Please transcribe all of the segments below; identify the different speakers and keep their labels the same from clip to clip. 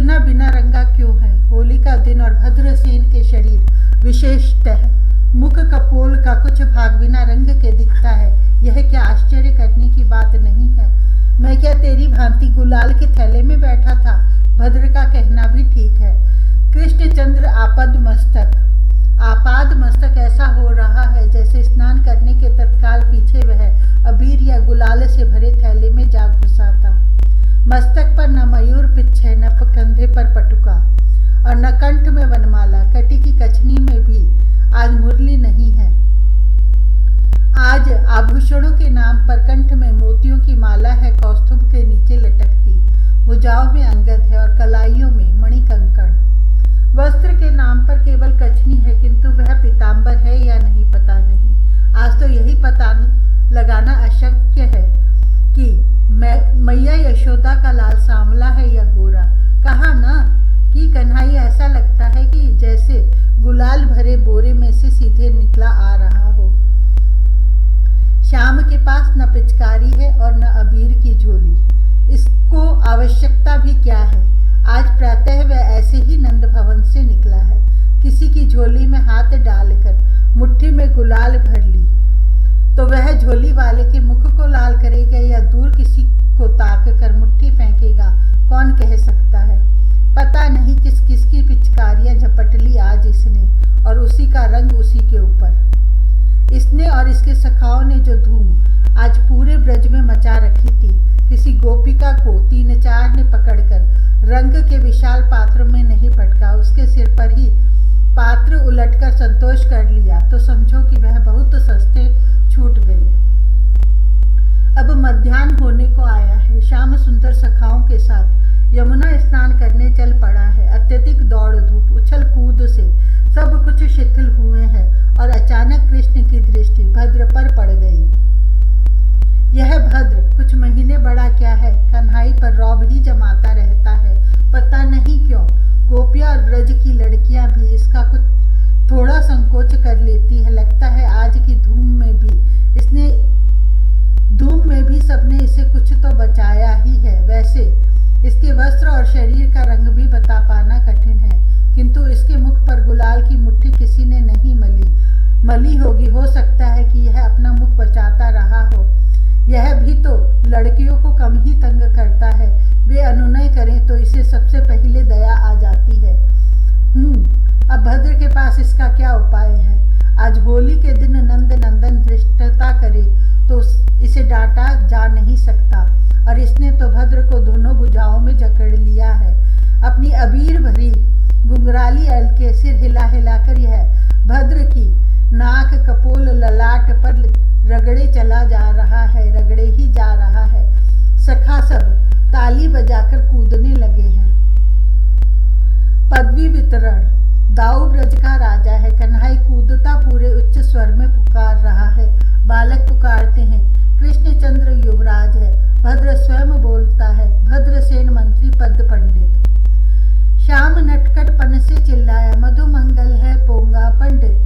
Speaker 1: इतना बिना रंगा क्यों है? होली का दिन और भद्रसेन के शरीर विशेषतः मुख कपोल का कुछ भाग बिना रंग के दिखता है। यह क्या आश्चर्य करने की बात नहीं है? मैं क्या तेरी भांति गुलाल के थैले में बैठा था? भद्र का कहना भी ठीक है। कृष्णचंद्र आपाद मस्तक ऐसा हो रहा है जैसे स्नान करने के तत्काल पीछे वह अबीर या गुलाल से भरे थैले में जा घुसा था। मस्तक पर न मयूर पिच्छ है, न कंधे पर पटुका और न कंठ में वनमाला। कटी की कछनी में भी आज मुरली नहीं है। आज आभूषणों के नाम पर कंठ में मोतियों की माला है, कौस्तुभ के नीचे लटकती। भुजाओं में अंगद है और कलाइयों में मणिकंकण। वस्त्र के नाम पर केवल कछनी है, किंतु वह पीतांबर है या नहीं पता नहीं। आज तो यही पता लगाना अशक्य है कि मैया यशोदा का लाल सांवला है या गोरा। कहा न कि कन्हैया ऐसा लगता है कि जैसे गुलाल भरे बोरे में से सीधे निकला आ रहा हो। श्याम के पास न पिचकारी है और न अबीर की झोली। इसको आवश्यकता भी क्या है? आज प्रातः वह ऐसे ही नंद भवन से निकला है। किसी की झोली में हाथ डालकर मुट्ठी में गुलाल भर ली तो वह झोली वाले के मुख को लाल करेगा या दूर किसी को ताक कर मुट्ठी फेंकेगा, कौन कह सकता है? पता नहीं किस किस की पिचकारियां झपट ली आज इसने, और उसी का रंग उसी के ऊपर। इसने और इसके सखाओं ने जो धूम आज पूरे ब्रज में मचा रखी थी, किसी गोपिका को 3-4 ने पकड़कर रंग के विशाल पात्र में नहीं पटका, उसके सिर पर ही पात्र उलटकर संतोष कर लिया तो समझो कि वह बहुत सस्ते छूट गई। अब मध्याह्न होने को आया है। श्याम सुंदर सखाओं के साथ यमुना स्नान करने चल पड़ा है। अत्यधिक दौड़ धूप उछल कूद से सब कुछ शिथिल हुए हैं और अचानक कृष्ण की दृष्टि भद्र पर पड़ गई। यह भद्र कुछ महीने बड़ा क्या है, कन्हई पर रौब ही जमाता रहता है। पता नहीं क्यों गोपियां और ब्रज की लड़कियां भी इसका कुछ थोड़ा संकोच कर लेती है। लगता है आज की धूम में भी सबने इसे कुछ तो बचाया ही है। वैसे इसके वस्त्र और शरीर का रंग भी बता पाना कठिन है, किंतु इसके मुख पर गुलाल की मुट्ठी किसी ने नहीं मली होगी। हो सकता है कि यह अपना मुख बचाता रहा हो। यह भी तो लड़कियों को कम ही तंग करता है। वे अनुनय करें तो इसे सबसे पहले दया आ जाती है। अब भद्र के पास इसका क्या उपाय है? आज होली के दिन नंद नंदन धृष्टता करे तो इसे डांटा जा नहीं सकता, और इसने तो भद्र को दोनों भुजाओं में जकड़ लिया है। अपनी अबीर भरी घुंघराली अल के सिर हिला हिलाकर यह भद्र की नाक कपोल ललाट पर रगड़े चला जा रहा है, रगड़े ही जा रहा है। सखा सब ताली बजाकर कूदने लगे हैं। पदवी वितरण। दाऊ ब्रज का राजा है। कन्हई कूदता पूरे उच्च स्वर में पुकार रहा है। बालक पुकारते हैं, कृष्णचंद्र युवराज है। भद्र स्वयं बोलता है, भद्रसेन मंत्री पद पंडित। श्याम नटखटपन से चिल्लाया, मधुमंगल है पोंगा पंडित।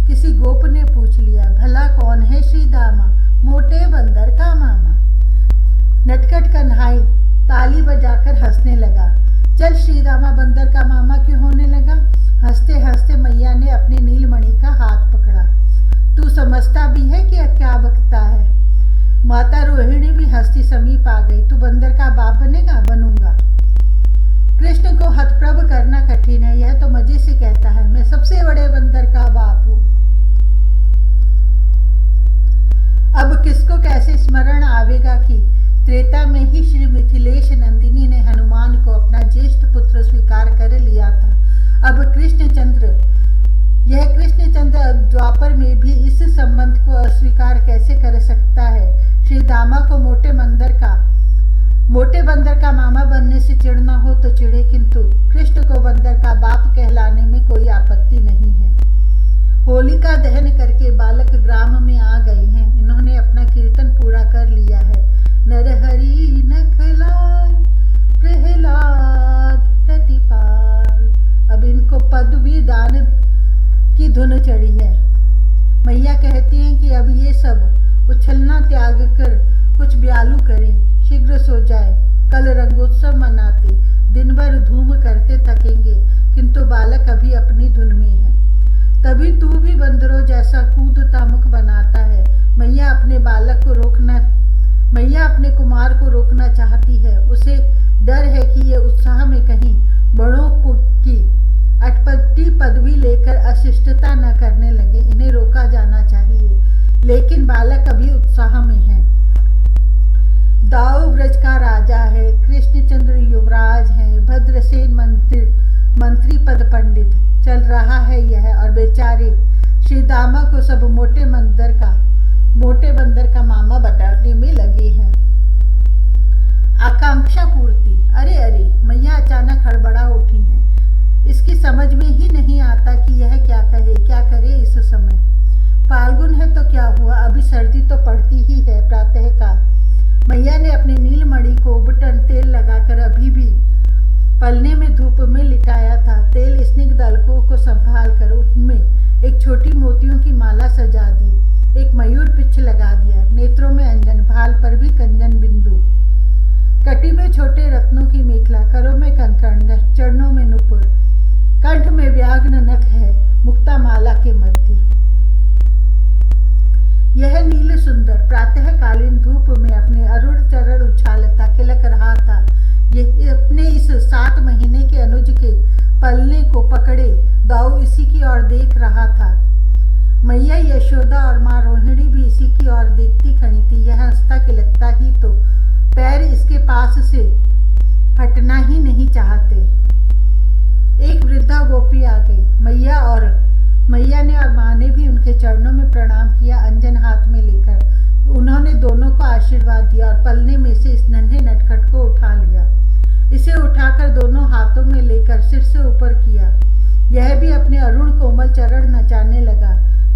Speaker 1: किसी गोप ने पूछ लिया, भला कौन है श्री दामा, मोटे बंदर का मामा। नटखट कन्हई ताली बजाकर हंसने लगा। चल श्री दामा बंदर का मामा क्यों होने लगा? हंसते हंसते मैया ने अपने नीलमणि का हाथ पकड़ा। तू समझता भी है कि क्या बकता है? माता रोहिणी भी हंसती समीप आ गई। तू बंदर का बाप बनेगा? बनूंगा। कृष्ण को हतप्रभ करना कठिन है। यह तो मजे से कहता है, मैं सबसे बड़े बंदर का बाप हूं। अब किसको कैसे स्मरण आवेगा कि त्रेता में ही श्री मिथिलेश नंदिनी ने हनुमान को अपना ज्येष्ठ पुत्र स्वीकार कर लिया था। अब यह कृष्णचंद्र द्वापर में भी इस संबंध को अस्वीकार कैसे कर सकता है? श्री दामा को मोटे बंदर का मामा बनने से चिढ़ना हो तो चिढ़े, किंतु कृष्ण को बंदर का बाप कहलाने में कोई आपत्ति नहीं है। होलिका दहन करके बालक ग्राम में आ गए हैं। इन्होंने अपना कीर्तन पूरा कर लिया है। नरहरि नखलाल प्रहलाद प्रतिपाल। अब इनको पदवी दान की धुन चढ़ी है। मैया कहती हैं कि अब ये सब उछलना त्याग कर कुछ ब्यालू करें, शीघ्र सो जाए, कल रंगोत्सव मनाते। दिन भर धूम करते थकेंगे, किंतु बालक अभी अपनी धुन में है। तभी तू भी बंदरों जैसा कूदता मुख बनाता है। मैया अपने कुमार को रोकना चाहती है। उसे डर है कि ये उत्साह में कहीं बड़ों की अटपटी पदवी लेकर अशिष्टता न करने लगे। इन्हें रोका जाना चाहिए, लेकिन बालक अभी उत्साह में है। दाऊ ब्रज का राजा है, कृष्णचंद्र युवराज है, भद्रसेन मंत्री पद पंडित चल रहा है यह, और बेचारे श्री दामा को सब मोटे बंदर का मामा बताने में लगे हैं। आकांक्षा पूर्ति। अरे अरे, मैया अचानक हड़बड़ा उठी हैं। इसकी समझ में ही नहीं आता कि यह क्या करे इस समय। फाल्गुन है तो क्या हुआ, अभी सर्दी तो पड़ती ही है। प्रातःकाल मैया ने अपने नीलमणि को उबटन तेल लगाकर अभी भी पलने में धूप में लिटाया था। तेल स्निग्ध अलकों को संभाल कर उनमें एक छोटी मोतियों की माला सजा दी, एक मयूर पिच्छ लगा दिया, नेत्रों में अंजन, भाल पर भी कंजन बिंदु, कटी में छोटे रत्नों की मेखला, करों में कंकण, चरणों में नुपुर, कंठ में व्याघ्र नख है मुक्ता माला के मध्य। यह नील सुंदर प्रातःकालीन धूप में अपने अरुण चरण उछालता खिलक रहा था। ये अपने इस 7 महीने के अनुज के पलने को पकड़े दाऊ इसी की ओर देख रहा था। मैया यशोदा और माँ रोहिणी भी इसी की ओर देखती खड़ी थी। यह हंसता खिलकता ही तो पैर इसके पास से हटना ही नहीं चाहते। एक वृद्धा गोपी आ गई। मैया ने और माँ ने भी उनके चरणों में प्रणाम किया। अंजन हाथ में लेकर उन्होंने दोनों को आशीर्वाद दिया और पलने में से इस नन्हे नटखट को उठा लिया। इसे उठाकर दोनों हाथों में लेकर सिर से ऊपर किया। यह भी अपने अरुण कोमल चरण नचाने लगा।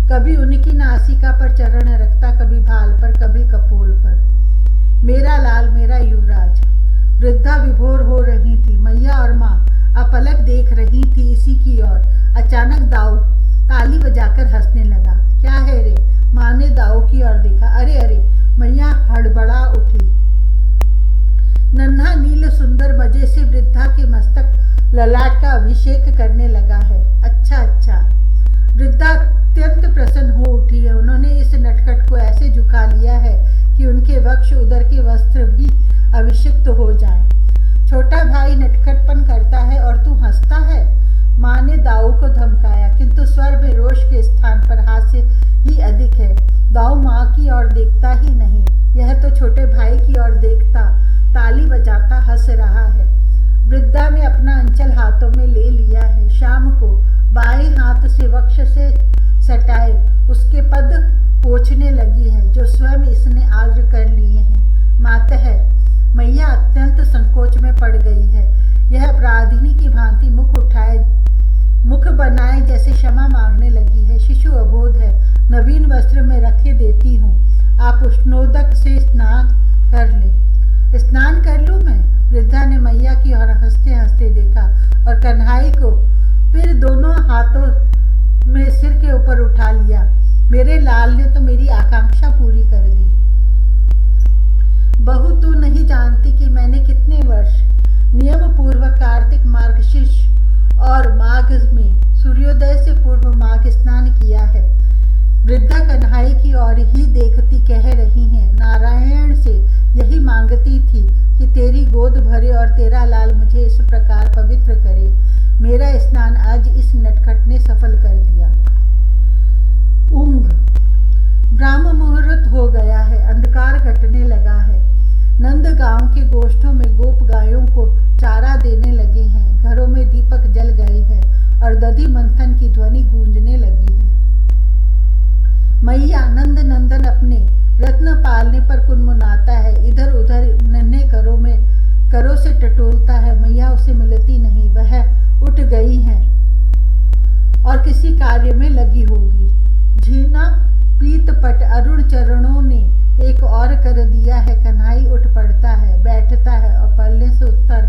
Speaker 1: कभी उनकी नासिका पर चरण रखता, कभी भाल पर, कभी कपोल पर। मेरा लाल, मेरा युवराज। वृद्धा विभोर हो रही थी। मैया और माँ अपलक देख रही थी इसी की ओर। अचानक दाऊ ताली बजाकर हंसने लगा। क्या है रे? माँ ने दाऊ की ओर देखा। अरे अरे, मैया हड़बड़ा उठी। नन्हा नील सुंदर मजे से वृद्धा के मस्तक ललाट का अभिषेक करने लगा है। अच्छा अच्छा। वृद्धा अत्यंत प्रसन्न हो उठी है। उन्होंने इस नटखट को ऐसे झुका लिया है कि उनके वक्ष उदर के वस्त्र भी अभिषिक्त हो जाएं। छोटा भाई नटखटपन करता है और तू हंसता है? माँ ने दाऊ को धमकाया, किंतु स्वर में रोष के स्थान पर हास्य ही अधिक है। दाऊ माँ की ओर देखता ही नहीं, यह तो छोटे भाई की ओर देखता, ताली बजाता हंस रहा है। वृद्धा ने अपना अंचल हाथों में ले लिया है। शाम को बाएं हाथ से वक्ष से सटाए उसके पद पोंछने लगी है, जो स्वयं इसने आर्द्र कर लिए हैं। मातः मैया अत्यंत संकोच में पड़ गई है। यह अपराधिनी की भांति मुख बनाए जैसे क्षमा मांगने लगी है। शिशु अबोध है, नवीन वस्त्र में रखे देती हूँ, आप उष्णोदक से स्नान कर ले। स्नान कर लूँ मैं? वृद्धा ने मैया की ओर हंसते हंसते देखा और कन्हई को फिर दोनों हाथों में सिर के ऊपर उठा लिया। मेरे लाल ने तो मेरी आकांक्षा पूरी कर दी। बहू, तू नहीं जानती कि मैंने कितने वर्ष नियम पूर्वक कार्तिक मार्गशीर्ष और माघ में सूर्योदय से पूर्व माघ स्नान किया है। वृद्धा कन्हई की ओर ही देखती कह रही हैं, नारायण से यही मांगती थी कि तेरी गोद भरे और तेरा लाल मुझे इस प्रकार पवित्र करे। मेरा स्नान आज इस नटखट ने सफल कर दिया। ऊंघ। ब्राह्म मुहूर्त हो गया है, अंधकार घटने लगा है। नंद गांव के गोष्ठों में गोप गायों को चारा देने लगे हैं। घरों में दीपक जल गए हैं और दधि मंथन की ध्वनि गूंजने लगी है। मैया नंद नंदन अपने रत्न पालने पर कुनमुनाता है। इधर उधर नन्हे करों से टटोलता है। मैया उसे मिलती नहीं, वह उठ गई है और किसी कार्य में लगी होगी। झीना पीतपट अरुण चरणों ने एक और कर दिया है। कन्हई उठ पड़ता है, बैठता है और पल्ले से उत्तर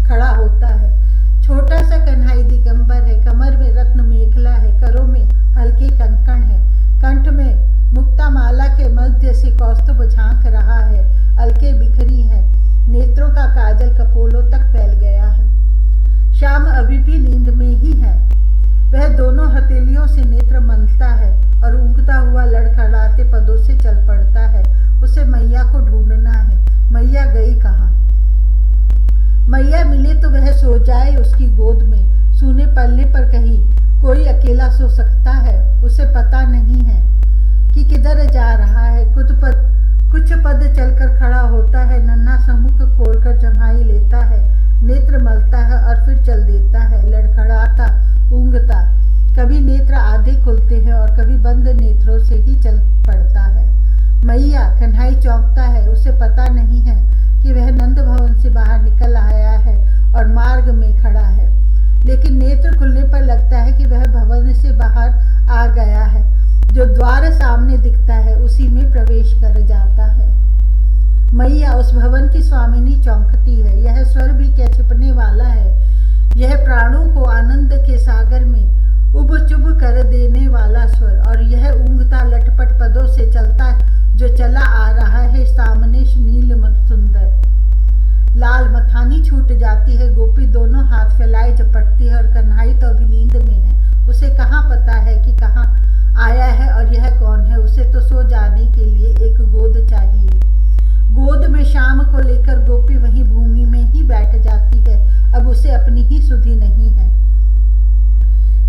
Speaker 1: खड़ा होता है। छोटा सा कन्हई दिगंबर है, कमर में रत्न मेखला है, करों में हल्के कंकण है, कंठ में मुक्ता माला के मध्य से कौस्तुभ झांक रहा है, अलके बिखरी है, नेत्रों का काजल कपोलों तक फैल गया है। से नेत्र मनता है और ऊँघता हुआ लड़खड़ाते पदों से चल पड़ता है। उसे मैया को ढूंढना है। मैया गई कहाँ? मैया मिले तो वह सो जाए उसकी गोद में। सूने पलने पर कहीं कोई अकेला सो सकता है? उसे पता नहीं है कि किधर जा रहा है। कुछ पद चलकर खड़ा होता है, नन्हा सा मुख खोलकर जमाई लेता है, नेत्र मलता है और फिर चल देता है, लड़खड़ाता, ऊँघता। कभी नेत्र आधे खुलते हैं और कभी बंद नेत्रों से ही चल पड़ता है। मैया कन्हई चौंकता है। उसे पता नहीं है कि वह नंद भवन से बाहर निकल आया है और मार्ग में खड़ा है, लेकिन नेत्र खुलने पर लगता है कि वह भवन से बाहर आ गया है। जो द्वार सामने दिखता है उसी में प्रवेश कर जाता है। मैया उस भवन की स्वामिनी चौंकती है। यह स्वर भी क्या छिपने वाला है? यह प्राणों को आनंद के सागर में उब चुब कर देने वाला स्वर, और यह ऊँघता लटपट पदों से चलता जो चला आ रहा है सामने नील सुंदर। लाल मथानी छूट जाती है। गोपी दोनों हाथ फैलाए झपटती है और कन्हई तो अभी नींद में है। उसे कहाँ पता है कि कहाँ आया है और यह कौन है। उसे तो सो जाने के लिए एक गोद चाहिए। गोद में शाम को लेकर गोपी वहीं भूमि में ही बैठ जाती है। अब उसे अपनी ही सुधि नहीं है।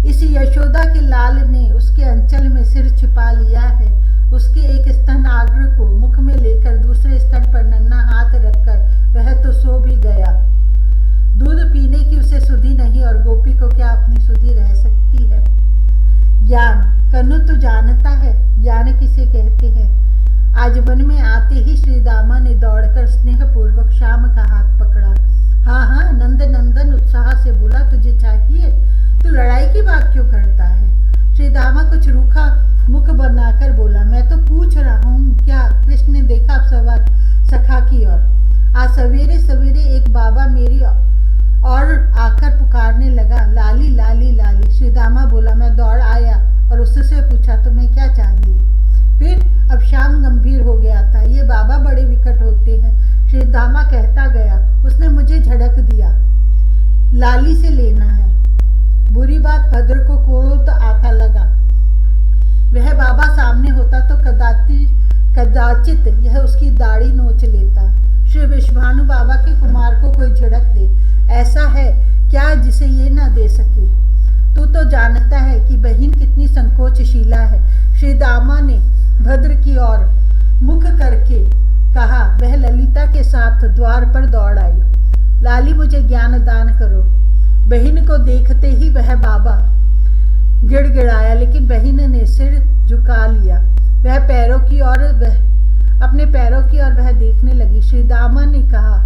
Speaker 1: इस यशोदा के लाल ने उसके अंचल में सिर छिपा लिया है। उसके एक स्तन आग्र को मुख में लेकर दूसरे स्तन पर नन्हा हाथ रखकर वह तो सो भी गया। दूध पीने की उसे सुधि नहीं और गोपी को क्या अपनी सुधि रह सकती है। ज्ञान कन्नु तू जानता है ज्ञान किसे कहते हैं? आज वन में आते ही श्री दामा ने दौड़कर स्नेहपूर्वक श्याम का हाथ पकड़ा। हाँ हाँ, नंद नंदन उत्साह से बोला, तुझे चाहिए? तू लड़ाई की बात क्यों करता है? श्री दामा कुछ रूखा मुख बनाकर बोला, मैं तो पूछ रहा हूँ क्या? कृष्ण ने देखा सखा की ओर। आज सवेरे सवेरे एक बाबा मेरी और आकर पुकारने लगा, लाली लाली लाली। श्री दामा बोला, मैं दौड़ आया और उससे पूछा तुम्हें क्या चाहिए? फिर अब श्याम गंभीर हो गया था। ये बाबा बड़े विकट होते हैं, श्री दामा कहता गया। उसने मुझे झड़क दिया, लाली से लेना है। बुरी बात भद्र को क्रोध आता लगा। वह बाबा सामने होता तो कदाचित यह उसकी दाढ़ी नोच लेता। श्री विश्वानु बाबा के कुमार को कोई झड़क दे, ऐसा है क्या जिसे ये न दे सके? तू तो जानता है कि बहन कितनी संकोचशीला है। श्री दामा ने भद्र की ओर मुख करके कहा। वह ललिता के साथ द्वार पर दौड़ आई। लाली मुझे ज्ञान दान करो। बहन को देखते ही वह बाबा गिड़गिड़ाया, लेकिन बहन ने सिर झुका लिया। वह अपने पैरों की ओर वह देखने लगी। श्री दामा ने कहा,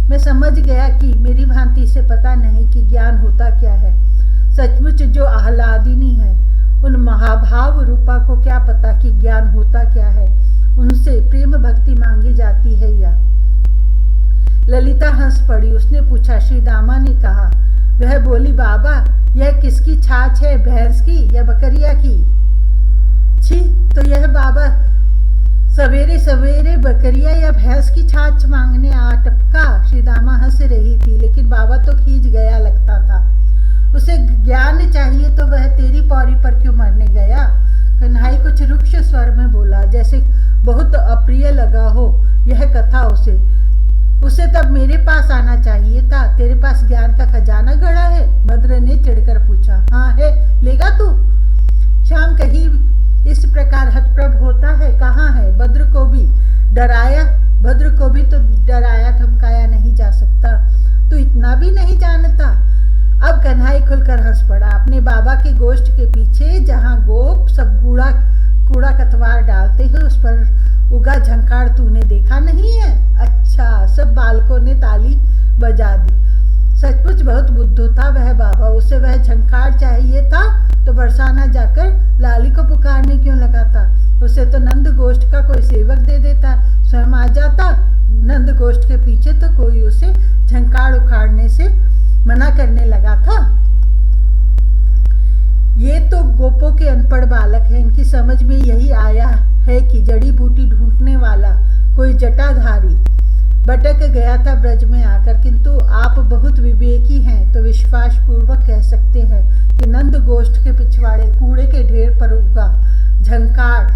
Speaker 1: मैं समझ गया कि मेरी भांति से पता नहीं कि ज्ञान होता क्या है। सचमुच जो आह्लादिनी है उन महाभाव रूपा को क्या पता कि ज्ञान होता क्या है। उनसे प्रेम भक्ति मांगी जाती है या? ललिता हंस पड़ी। उसने पूछा। श्री दामा ने कहा। वह बोली, बाबा यह किसकी छाछ है, भैंस की या बकरिया की? छी, तो यह बाबा सवेरे सवेरे बकरिया या भैंस की छाछ मांगने आ टपका। श्री दामा हंस रही थी, लेकिन बाबा तो खींच गया लगता था। उसे ज्ञान चाहिए तो वह तेरी पौड़ी पर क्यों मरने गया? कन्हई कुछ रुक्ष स्वर में बोला, जैसे बहुत अप्रिय लगा हो यह कथा उसे तब मेरे पास आना चाहिए था। तेरे पास ज्ञान का खजाना गड़ा है? भद्र ने चिढ़कर पूछा। हाँ है, लेगा तू? श्याम कहीं इस प्रकार हतप्रभ होता है? कहाँ है? भद्र को भी तो डराया धमकाया नहीं जा सकता। तू इतना भी नहीं जानता? अब कन्हई खुलकर हंस पड़ा। अपने बाबा के गोष्ठ के पीछे जहाँ गोप सब कूड़ा कतवार डालते हैं उस पर उगा झंकार तूने देखा नहीं है? अच्छा, सब बालकों ने ताली बजा दी। सचमुच बहुत बुद्धू था वह बाबा। उसे वह झंकार चाहिए था तो बरसाना जाकर लाली को पुकारने क्यों लगा था? उसे तो नंद गोष्ठ का कोई सेवक दे देता, स्वयं आ जाता। नंद गोष्ठ के पीछे तो कोई उसे झंकार उखाड़ने से मना करने लगा था। ये तो गोपों के अनपढ़ बालक हैं। इनकी समझ में यही आया है कि जड़ी बूटी ढूंढने वाला कोई जटाधारी भटक गया था ब्रज में आकर, किंतु आप बहुत विवेकी हैं तो विश्वास पूर्वक कह सकते हैं कि नंद गोष्ठ के पिछवाड़े कूड़े के ढेर पर उगा झंकार